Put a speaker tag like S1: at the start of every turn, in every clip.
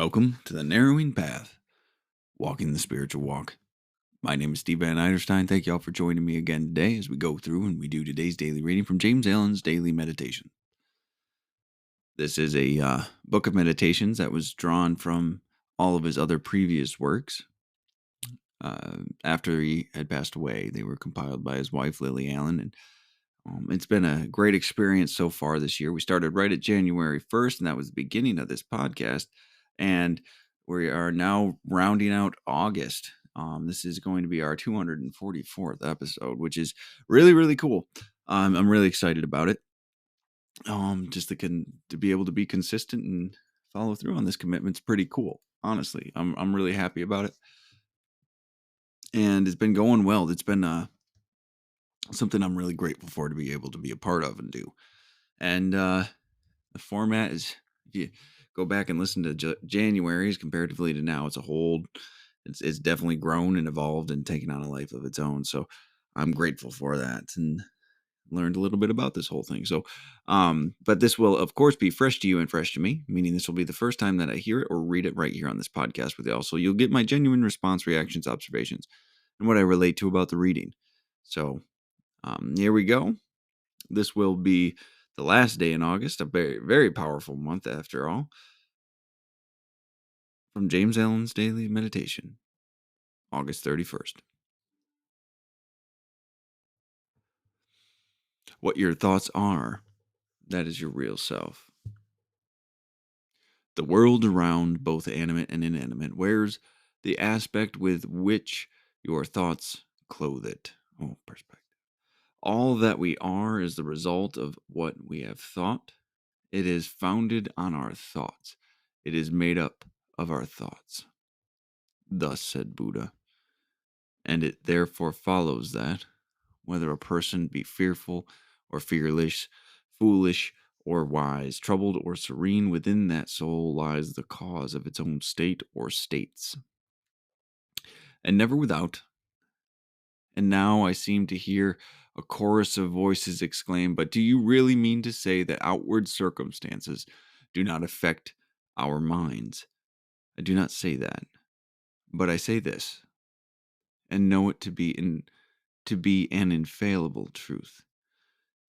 S1: Welcome to the Narrowing Path, Walking the Spiritual Walk. My name is Steve Van Eiderstein. Thank you all for joining me again today as we go through and we do today's daily reading from James Allen's Daily Meditation. This is a book of meditations that was drawn from all of his other previous works. After he had passed away, they were compiled by his wife, Lily Allen, and it's been a great experience so far this year. We started right at January 1st, and that was the beginning of this podcast. And we are now rounding out August. This is going to be our 244th episode, which is really, really cool. I'm really excited about it. Just to be able to be consistent and follow through on this commitment's pretty cool. Honestly, I'm really happy about it, and it's been going well. It's been something I'm really grateful for to be able to be a part of and do. And the format is, if you go back and listen to January's comparatively to now, it's definitely grown and evolved and taken on a life of its own. So I'm grateful for that and learned a little bit about this whole thing. So, but this will, of course, be fresh to you and fresh to me, meaning this will be the first time that I hear it or read it right here on this podcast with y'all. So you'll get my genuine response, reactions, observations, and what I relate to about the reading. So here we go. This will be the last day in August, a very, very powerful month after all. From James Allen's Daily Meditation, August 31st. What your thoughts are, that is your real self. The world around, both animate and inanimate, wears the aspect with which your thoughts clothe it. Oh, perspective. All that we are is the result of what we have thought. It is founded on our thoughts. It is made up of our thoughts. Thus said Buddha. And it therefore follows that, whether a person be fearful or fearless, foolish or wise, troubled or serene, within that soul lies the cause of its own state or states. And never without. And now I seem to hear a chorus of voices exclaim, but do you really mean to say that outward circumstances do not affect our minds? I do not say that, but I say this, and know it to be an infallible truth,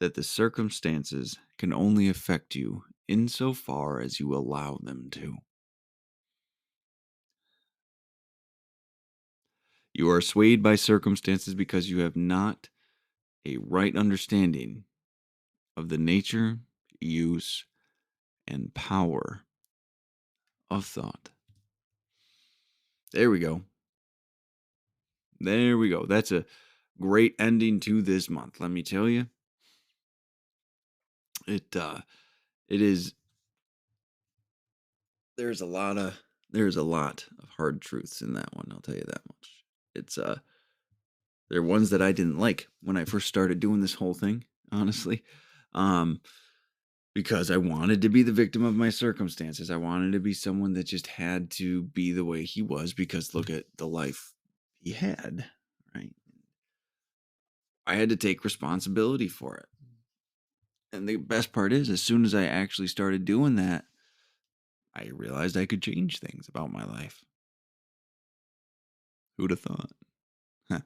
S1: that the circumstances can only affect you insofar as you allow them to. You are swayed by circumstances because you have not a right understanding of the nature, use, and power of thought. There we go. There we go. That's a great ending to this month, let me tell you. It is there's a lot of hard truths in that one, I'll tell you that much. It's they're ones that I didn't like when I first started doing this whole thing, honestly. Because I wanted to be the victim of my circumstances. I wanted to be someone that just had to be the way he was because look at the life he had, right? I had to take responsibility for it. And the best part is, as soon as I actually started doing that, I realized I could change things about my life. Who'd have thought?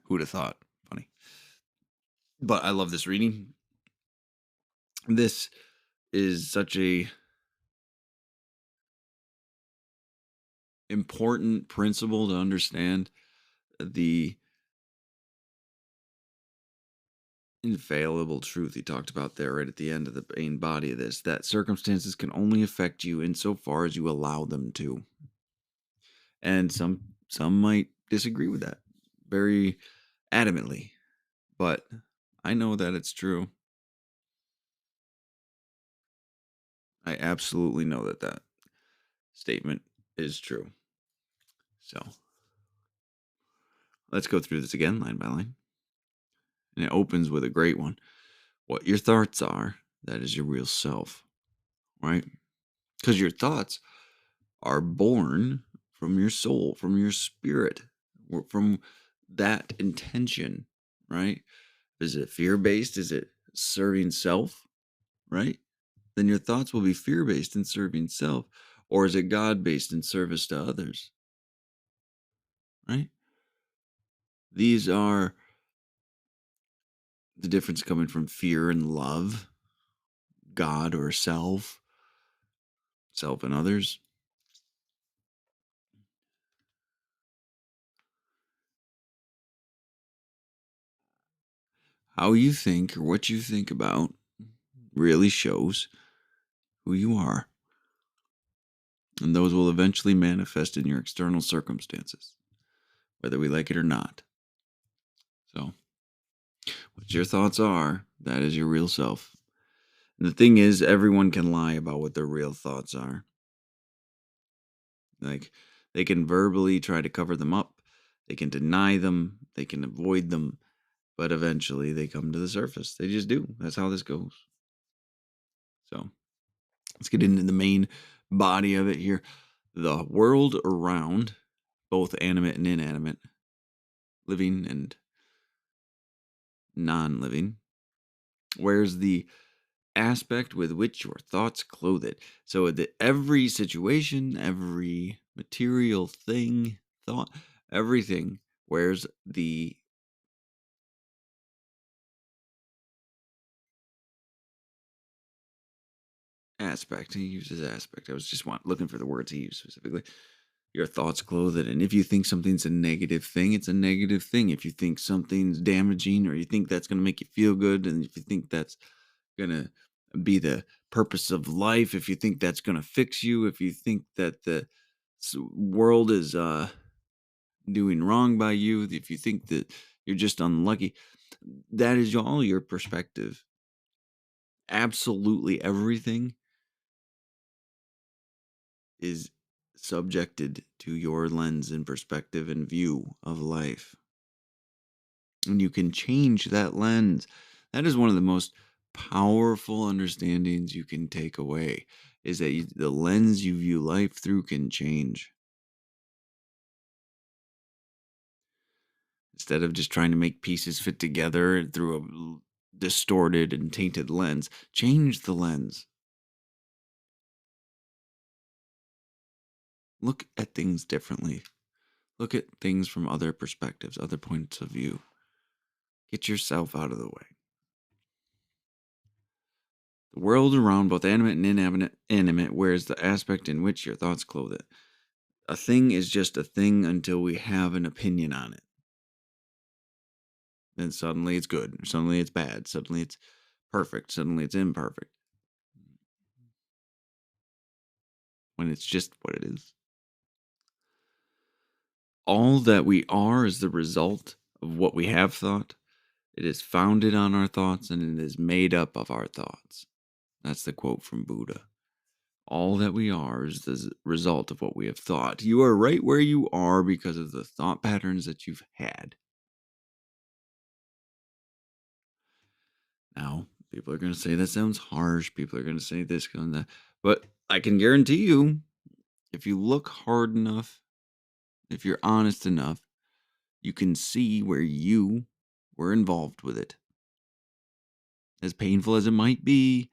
S1: Who'd have thought? Funny. But I love this reading. This is such a important principle to understand, the infallible truth he talked about there right at the end of the main body of this, that circumstances can only affect you insofar as you allow them to. And some might disagree with that very adamantly, but I know that it's true. I absolutely know that statement is true. So let's go through this again, line by line. And it opens with a great one. What your thoughts are, that is your real self, right? Because your thoughts are born from your soul, from your spirit, or from that intention, right? Is it fear-based? Is it serving self, right? Then your thoughts will be fear-based and serving self. Or is it God based in service to others? Right? These are the difference coming from fear and love, God or self and others. How you think or what you think about really shows who you are, and those will eventually manifest in your external circumstances, whether we like it or not. So, what your thoughts are, that is your real self. And the thing is, everyone can lie about what their real thoughts are. Like, they can verbally try to cover them up, they can deny them, they can avoid them, but eventually they come to the surface. They just do. That's how this goes. So, let's get into the main body of it here. The world around, both animate and inanimate, living and non living, where's the aspect with which your thoughts clothe it. So that every situation, every material thing, thought, everything, where's the aspect? He uses aspect. I was just looking for the words he used specifically. Your thoughts clothe it. And if you think something's a negative thing, it's a negative thing. If you think something's damaging or you think that's going to make you feel good, and if you think that's going to be the purpose of life, if you think that's going to fix you, if you think that the world is doing wrong by you, if you think that you're just unlucky, that is all your perspective. Absolutely everything is subjected to your lens and perspective and view of life. And you can change that lens. That is one of the most powerful understandings you can take away, is that the lens you view life through can change. Instead of just trying to make pieces fit together through a distorted and tainted lens, change the lens. Look at things differently. Look at things from other perspectives, other points of view. Get yourself out of the way. The world around, both animate and inanimate, whereas the aspect in which your thoughts clothe it. A thing is just a thing until we have an opinion on it. Then suddenly it's good, or suddenly it's bad, suddenly it's perfect, suddenly it's imperfect. When it's just what it is. All that we are is the result of what we have thought. It is founded on our thoughts and it is made up of our thoughts. That's the quote from Buddha. All that we are is the result of what we have thought. You are right where you are because of the thought patterns that you've had. Now, people are going to say that sounds harsh. People are going to say this and that. But I can guarantee you, if you look hard enough, if you're honest enough, you can see where you were involved with it. As painful as it might be,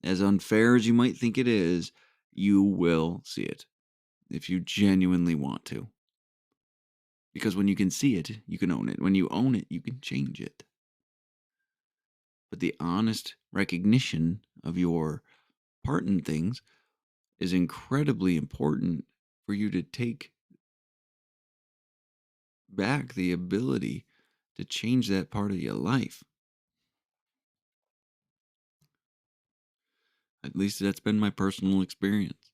S1: as unfair as you might think it is, you will see it if you genuinely want to. Because when you can see it, you can own it. When you own it, you can change it. But the honest recognition of your part in things is incredibly important for you to take back the ability to change that part of your life. At least that's been my personal experience.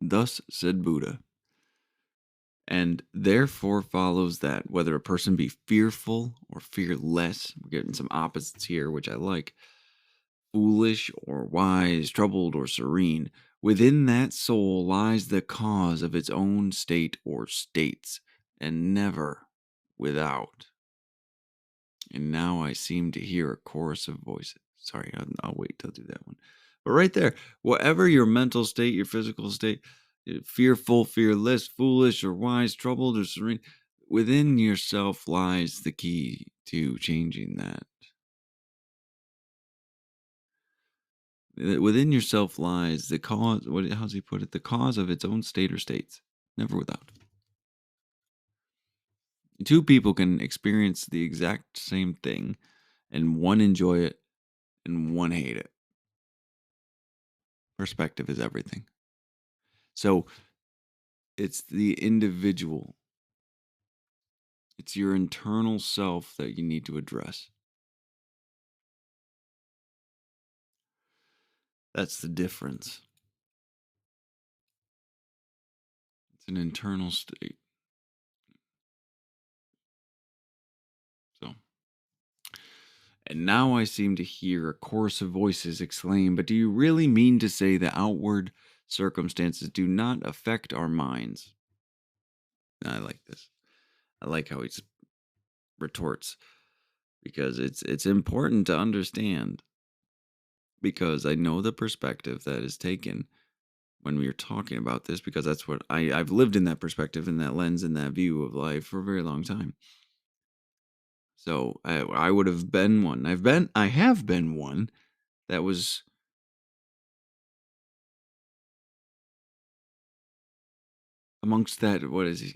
S1: Thus said Buddha. And therefore follows that whether a person be fearful or fearless, we're getting some opposites here, which I like, foolish or wise, troubled or serene, within that soul lies the cause of its own state or states, and never without. And now I seem to hear a chorus of voices. Sorry, I'll wait till I do that one. But right there, whatever your mental state, your physical state, fearful, fearless, foolish, or wise, troubled, or serene, within yourself lies the key to changing that. Within yourself lies the cause. How's he put it? The cause of its own state or states, never without. Two people can experience the exact same thing, and one enjoy it and one hate it. Perspective is everything. So it's the individual, it's your internal self that you need to address. That's the difference. It's an internal state. So, and now I seem to hear a chorus of voices exclaim, but do you really mean to say that outward circumstances do not affect our minds? I like this. I like how he retorts because it's important to understand, because I know the perspective that is taken when we are talking about this, because that's what I've lived in, that perspective, in that lens, in that view of life for a very long time. So I would have been one. I have been one that was amongst that. What is he?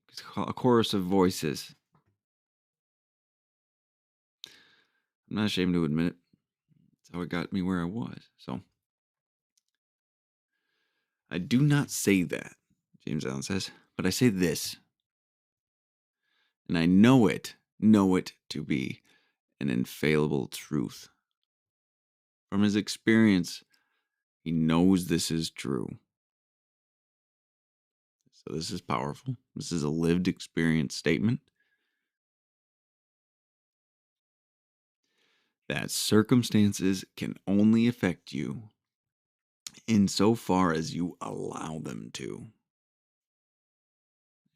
S1: It's called a chorus of voices. I'm not ashamed to admit it. That's how it got me where I was. So I do not say that, James Allen says, but I say this, and I know it to be an infallible truth. From his experience, he knows this is true. So this is powerful. This is a lived experience statement that circumstances can only affect you insofar as you allow them to.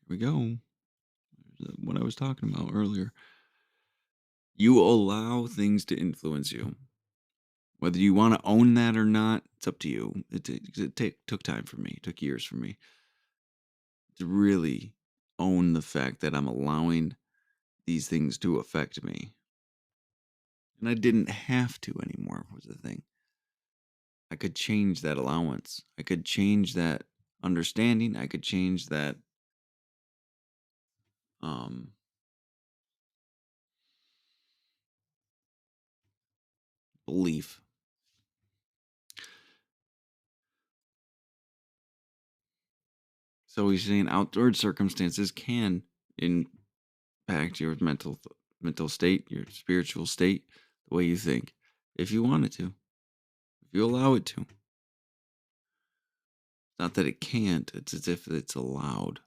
S1: Here we go. What I was talking about earlier. You allow things to influence you. Whether you want to own that or not, it's up to you. It took time for me. It took years for me to really own the fact that I'm allowing these things to affect me. And I didn't have to anymore, was the thing. I could change that allowance. I could change that understanding. I could change that um belief. So he's saying outward circumstances can impact your mental state, your spiritual state, the way you think, if you want it to, if you allow it to. Not that it can't, it's as if it's allowed.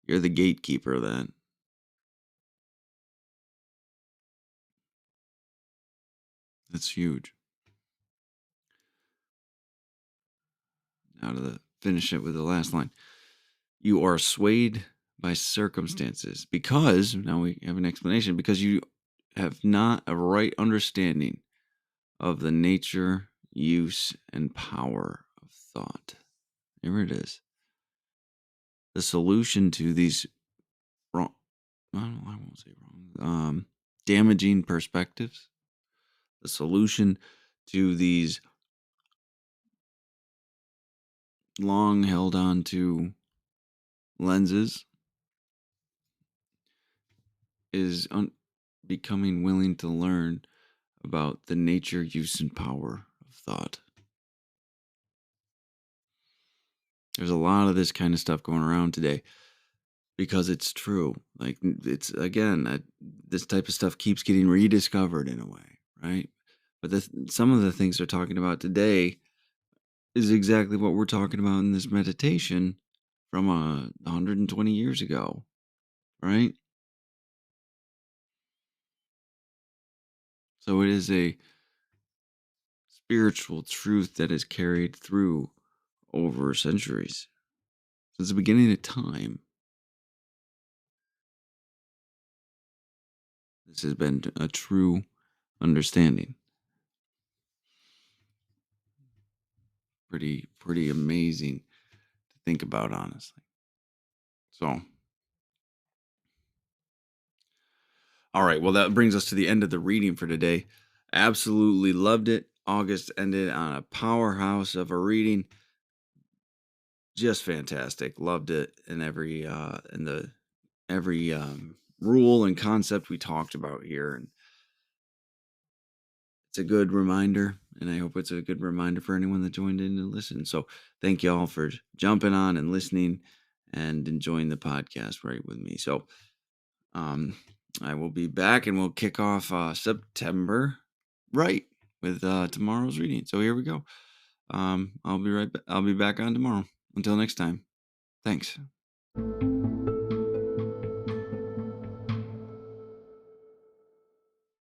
S1: You're the gatekeeper of that. That's huge. Now to finish it with the last line. You are swayed by circumstances because, now we have an explanation, because you have not a right understanding of the nature, use, and power of thought. Here it is. The solution to these wrong, I won't say wrong, damaging perspectives, the solution to these long held on to lenses is becoming willing to learn about the nature, use, and power of thought. There's a lot of this kind of stuff going around today because it's true. Like, it's again, this type of stuff keeps getting rediscovered in a way, right? But some of the things they're talking about today is exactly what we're talking about in this meditation from 120 years ago, right? So it is a spiritual truth that is carried through over centuries. Since the beginning of time, this has been a true understanding. Pretty amazing to think about, honestly. So, all right, well, that brings us to the end of the reading for today. Absolutely loved it. August ended on a powerhouse of a reading. Just fantastic. Loved it in every rule and concept we talked about here. And it's a good reminder, and I hope it's a good reminder for anyone that joined in to listen. So thank you all for jumping on and listening and enjoying the podcast right with me. So um, I will be back, and we'll kick off September right with tomorrow's reading. So here we go. I'll be back on tomorrow. Until next time. Thanks.